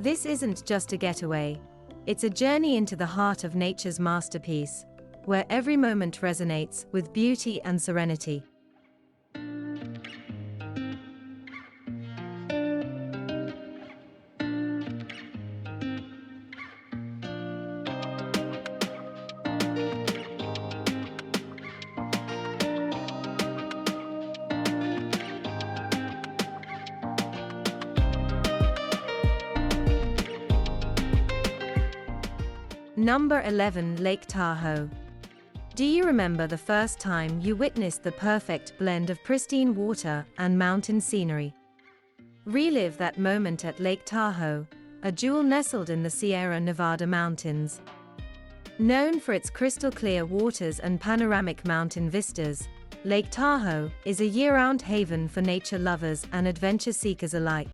This isn't just a getaway. It's a journey into the heart of nature's masterpiece, where every moment resonates with beauty and serenity. Number 11, Lake Tahoe. Do you remember the first time you witnessed the perfect blend of pristine water and mountain scenery? Relive that moment at Lake Tahoe, a jewel nestled in the Sierra Nevada mountains. Known for its crystal-clear waters and panoramic mountain vistas, Lake Tahoe is a year-round haven for nature lovers and adventure seekers alike.